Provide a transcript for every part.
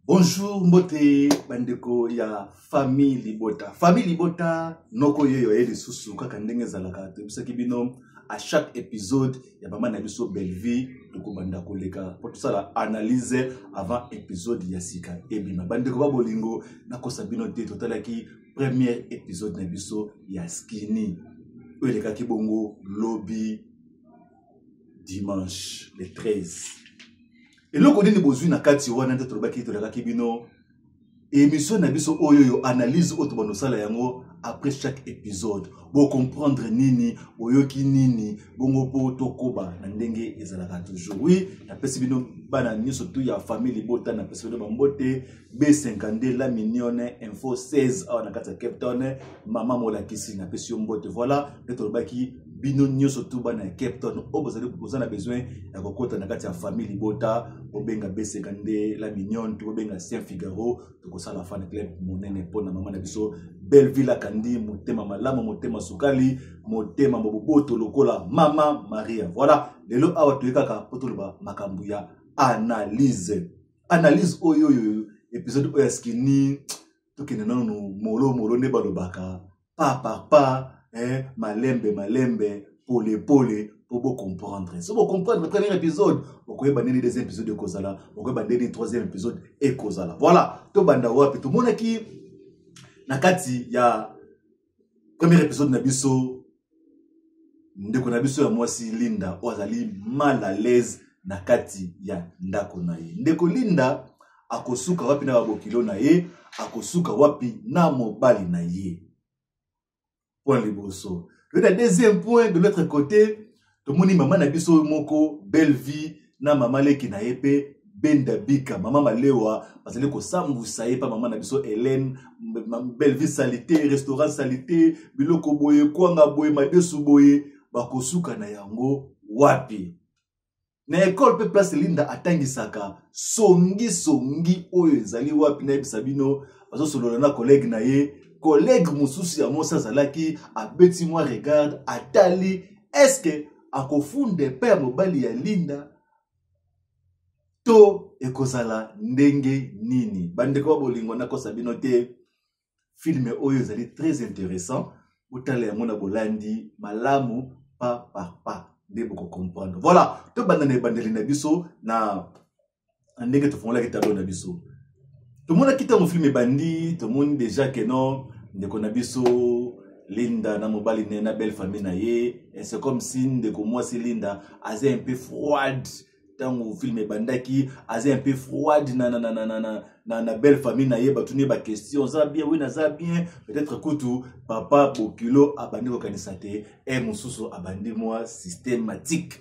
Bonjour mbote bandeko ya famille Libota. Famille Libota noko yoyo yede susu kaka ndenge zalaka tebisaki bino à chaque épisode ya mama na biso belle vie tokobanda koleka pour tout ça la analyse avant épisode ya sika ebima bandeko ba bolingo nakosa bino te totalaki premier épisode na biso ya Skinny oyeleka ki bongo lobby dimanche le 13. Et là, on est besoin na kati wana nte tolobaki tolakaki bino émission na biso oyo analyse otobono sala yango après chaque épisode pour comprendre nini oyoki nini bongo po tokoba na ndenge ezalaka toujours. Oui, na pesi bino bana nyuso tu ya famille Libota na pesi bino bambote B52 la mignonne info 16 awa na kati ya Cape Town mama molakisi na pesi mbote. Voilà, nte tolobaki bino nyuso tu bana Cape Town o bozana besoin ya kokota na kati ya famille Libota obenga B52 la mignonne tu obenga Saint Figaro tokosala fan club monene pona mama na biso Belleville kandi motema malamu motema sukali motema moboboto lokola mama Maria. Voilà, lelo awa toyekaka potoloba makambu ya analyse oyo épisode oyo Skinny tokende nanu molo nde balobaka pa malembe pole pour comprendre. Si vous comprenez le premier épisode, vous pouvez banner les deuxième épisode de Kozala, vous pouvez banner le troisième épisode et Kozala. Voilà, tout banda wapi tout monde qui nakati ya premier épisode na biso ndeko na biso ya mwasi Linda ozali mal à l'aise nakati ya ndako na ye. Ndeko Linda akosuka wapi na babokilo na ye, akosuka wapi na mobali na ye. Point liboso. Le deuxième point de l'autre côté, tout le monde maman na biso moko belle vie na maman leki na yepe benda bika maman malewa parce que ko sambu saye pa maman na biso Hélène belle vie salité restaurant salité biloko boye kwanga boye madesu boye bakosuka na yango wapi na école pe place Linda atangisaka songi oyo ezali wapi na bisabino bazo solo na collègue na ye collègue mususu ya mosa zalaki abeti moi regarde atali est-ce que akofunde père mobali ya Linda to ekozala ndenge nini bandeko bolingo na kosa bino te film oyo ezali très intéressant utale ya mona bolandi malamu pa de boko comprendre. Voilà, to bandane bandeli na biso na ndenge to fongola ki tableau na biso. Tout le monde a quitté mon film bandi, tout le monde déjà que non, ndeko na biso Linda na mobali na belle famille na ye, et c'est comme si ndeko moi c'est Linda azé un peu froide dans le film bandaki, azé un peu froide na belle famille na ye, batuni ba question ça bien oui na ça bien, peut-être kutu papa bokilo abandi ko kanisate et mususu abandi moi systématique.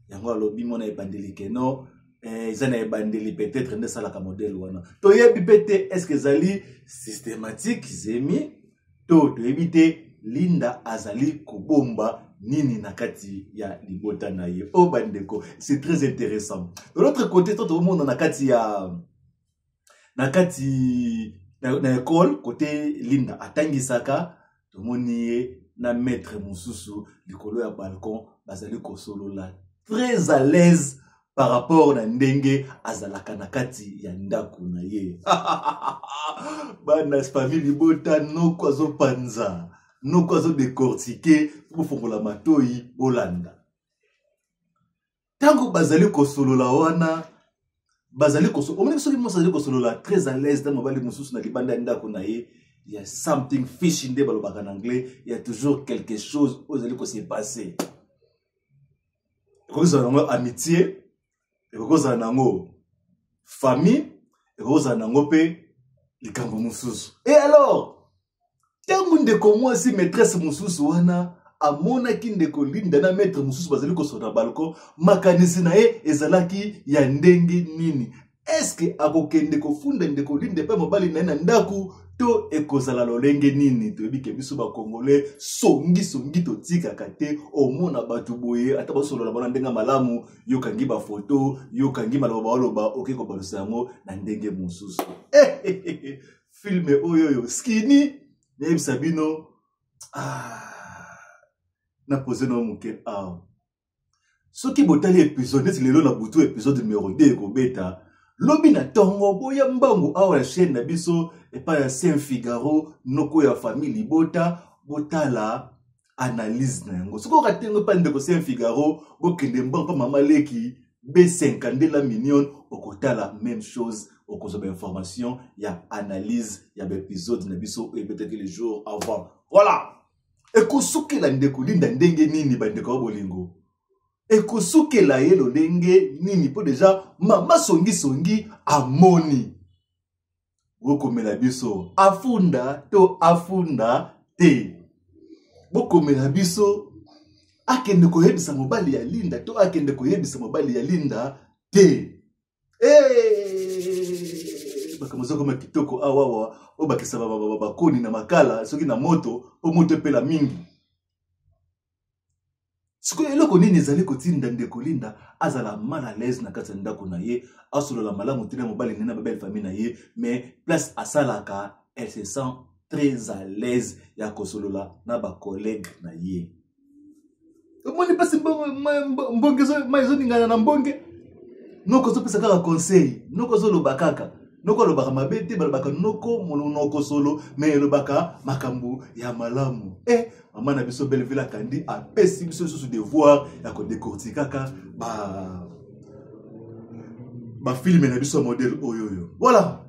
Yango lobi mona ebandeli ke non. Ils ont bandeli peut-être ne salaka modèle wana to yebi pete est-ce que zali systématique zemi to éviter Linda azali kobomba nini nakati ya Libota na ye o bandeko. C'est très intéressant. De l'autre côté tout le monde nakati ya nakati na école côté Linda atangisaka to moni na maître mususu likolo ya balcon bazali ko solo la très à l'aise par rapport à ndenge azalaka nakati ya ndako na ye. Bana famille Libota no kwazo panza no kwazo décortiquer pour fongola matoi Bolanda. Tango bazali ko solo la wana bazali ko solo omoni soki mo bazali ko solo la très à l'aise dans mobali mususu na libanda ndako na ye. Il y a something fish in the balobaka en anglais, il y a toujours quelque chose ozali ko se passer. Ko zana amitié et koza nango famille et koza nango pe likambo mususu. Et alors tangu ndeko mwasi maîtresse mususu wana amona ki ndeko Linda na maître mususu bazali ko sona balcon makanisi na ye ezalaki ya ndenge nini? Est-ce que akokende ko funda ndeko Linda pe mobali na ndaku to ekozala lolenge nini? To yebike biso ba congolais songi to tika kate omona batu boye ata basolo la bana ndenga malamu yo kangi ba photo yo kangi maloba baloba okeko balusa yango na ndenge mususu. Film oyo Skinny ne sabino na poser no muke Ce qui botali épisode, c'est le butu épisode numéro 2 ko beta. Lobi na tongo boya mbangu awa la chaîne na biso et pas ya Saint Figaro noko ya famille bota botala analyse na yango. Soko katengo pa ndeko Saint Figaro bokende mbangu pa mama leki B50 la million okotala même chose okozoba information ya analyse ya épisode na biso et peut-être les jours avant. Voilà. Ekosuke la ndeko linda ndenge nini bandeko bolingo. Ekosuke la yelo ndenge nini po deja mama songi amoni. Bokomela biso afunda to afunda te. Bokomela biso akende koyebisa mobali ya linda to akende koyebisa mobali ya linda te. Bakamozo koma kitoko awawa o bakisa bakoni na makala soki na moto o moto epela mingi. Siko eloko nini ezali kotinda ndeko linda azala mal à l'aise na kati ndako na ye asolola malamu tina mobali nena ba belle famille na ye mais place asalaka elle se sent très à l'aise ya kosolola na ba collègue na ye. Omoni pasi mbonge zo maizo ningana na mbonge noko zo pesa kaka conseil noko zo lobakaka noko lobaka mabete balobaka noko monoko solo mais lobaka makambu ya malamu maman na biso belle ville kandi a pesi biso sous devoir ya ko décortiquer kaka ba film na biso modèle oyoyo. Voilà.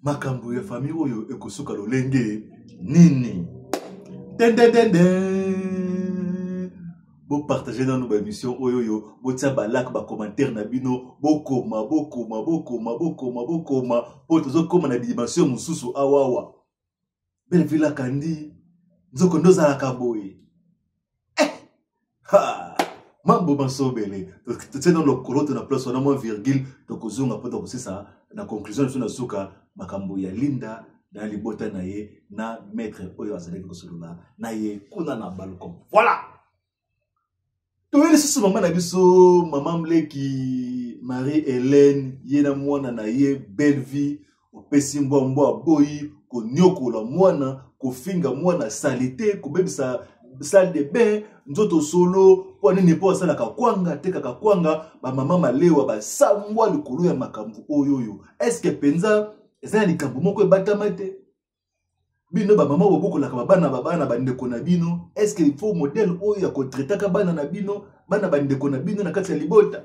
Makambu ya famille oyo ekosuka lolenge nini. Bo partager dans nos émissions oyoyo, bo tia ba like ba commentaire na bino, bokoma po tozo koma na dimension mususu awawa. Belle villa kandi nzoko ndoza la kaboye. Mambo bansobele. Tu sais dans le colote na place on a moins virgule donc ozonga po donc c'est ça na conclusion sur na suka makambo ya linda na libota na ye na maître oyo azali kosolola na ye kuna na balcon. Voilà. Toyeli susu mama na biso mama mleki Marie-Hélène yena mwana na ye belle vie opesi mbwa boyi ko nyokola mwana ko finga mwana salite ko bebisa salle de bain nzoto solo po nini po sala ka kwanga teka ka kwanga ba mama malewa ba sangwa likolo ya makambu oyoyo. Est-ce que penza ezali likambo moko ebatama te? Bino ba mama bobokola ka bana bandeko na bino. Est-ce qu'il faut modèle oyo ya ko traiter ka bana na bino bana bandeko na bino na kati ya libota?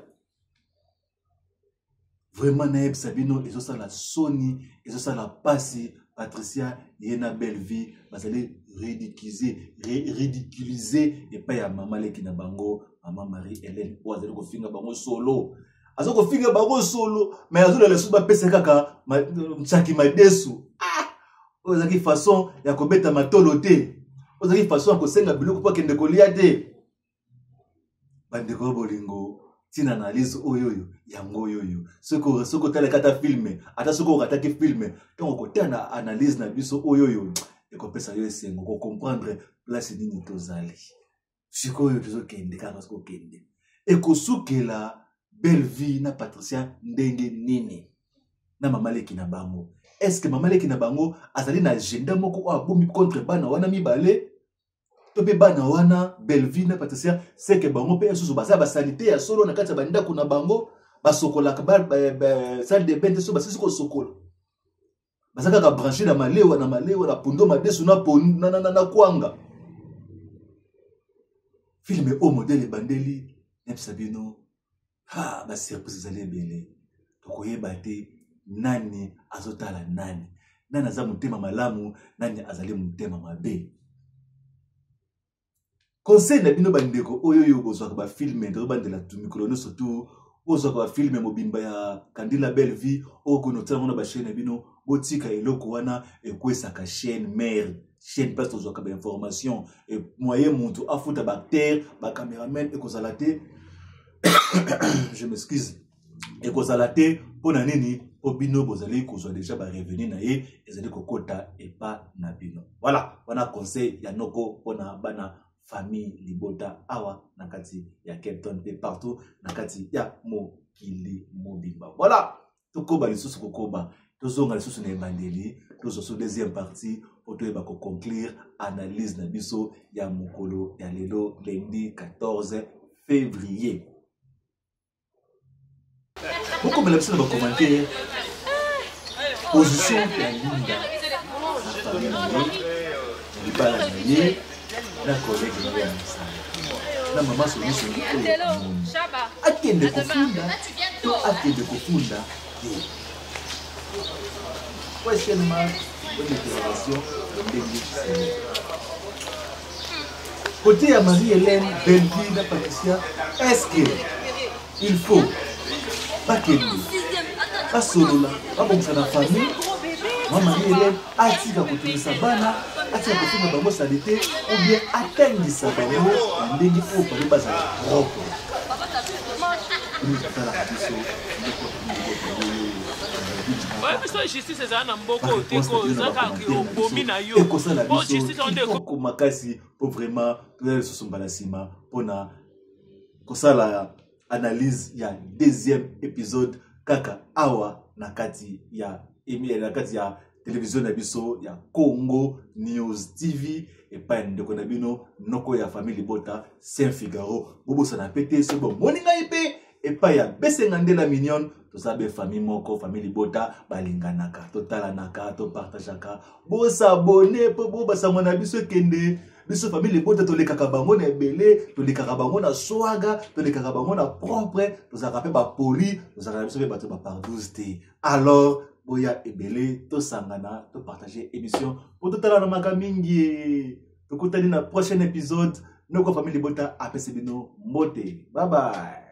Vraiment na yebisa bino ezo la soni ezo la pasi Patricia yena belle vie bazali ridiculiser et pas ya mama leki na bango mama Marie-Hélène po azali ko finga bango solo. Azo ko finga bango solo mais azo la suba pesa kaka mchaki madesu. Ozaki façon ya kobeta matolo te. Ozaki façon ya kosenga biloko po kende kolia te. Bandeko bolingo tina analyse oyoyo yango oyoyo. Soko tala kata filme, ata soko kataki filme, donc côté na analyse na biso oyoyo ekopesa yo esengo ko comprendre place nini tozali. Siko oyo tozo kende kaka soko kende. Ekosukela belle vie na Patricia ndenge nini na mama leki na bango. Est-ce que mama leki na bango azali na agenda moko abomi contre bana wana mibale? Tope bana wana belle vie na Patricia c'est que bango pe susu basa ba sanité ya solo na kati banda kuna bango basokola ka salle de bain so basisi ko sokola. Basaka ka brancher na malewa na pundo madesu na kwanga. Filme au modèle bandeli nepsabino ba surprise zali bele. Tokoyeba te nani azotala nani aza mutema malamu nani azali mutema mabe. Conseil na bino bandeko oyoyo bozwaka ba filme to bandela tu micro surtout bozwaka ba filme mobimba ya Kandila belle vie okonota mona ba chaîne bino botika eloko wana ekwesaka chaîne mère chaîne parce tozwaka ba information et moyen muntu afuta bactère ba cameraman ekozala te je m'excuse ekozala te pona nini obino bozali kozwa déjà ba revenu na ye ezali kokota et pas na bino. Voilà wana conseil ya noko pona bana famille libota awa nakati ya Cape Town et partout nakati ya mokili mobimba. Voilà tokoba lisusu kokoba tozonga lisusu na ebandeli Nous sommes deuxième partie pour conclure analyse na biso ya mokolo ya lelo lundi 14 février. Beaucoup de personnes vont commenter position ya Linda na famille libala na ye na collègue na ye na mama solution akende kofunda to akende kofunda question mark une interrogation côté à Marie-Hélène Belville na Patricia, est-ce que il faut pas qu'elle pas solo là pas bon ça la famille Marie-Hélène atika kotumisa bana atika kofunga bango salite ou bien atengisa bango ndenge po pa baza propre. Ouais, mais ça justice c'est un mboko teko zaka obomi na yo. Bon justice on est ko makasi pour vraiment tout ce sont balasima pona ko sala analyse ya deuxième épisode kaka awa nakati ya nakati ya télévision na biso ya Congo News TV et pas ndeko na bino noko ya famille Bota Saint Figaro bobo sana pété ce bon moninga ipé et pas ya besengandela mignon to sabe famille moko famille Bota balinganaka totalanaka to partageaka bo s'abonner po bo basamona biso kende biso famille Bota to lekaka bango na ebele to lekaka bango na swaga to lekaka bango na propre to zaka pe ba poli to zaka biso pe bato ba pardouste. Alors boya ebele to sangana to partager émission pour tout à l'heure mingi to kutani na prochain épisode noko famille Bota apese bino mbote. Bye bye.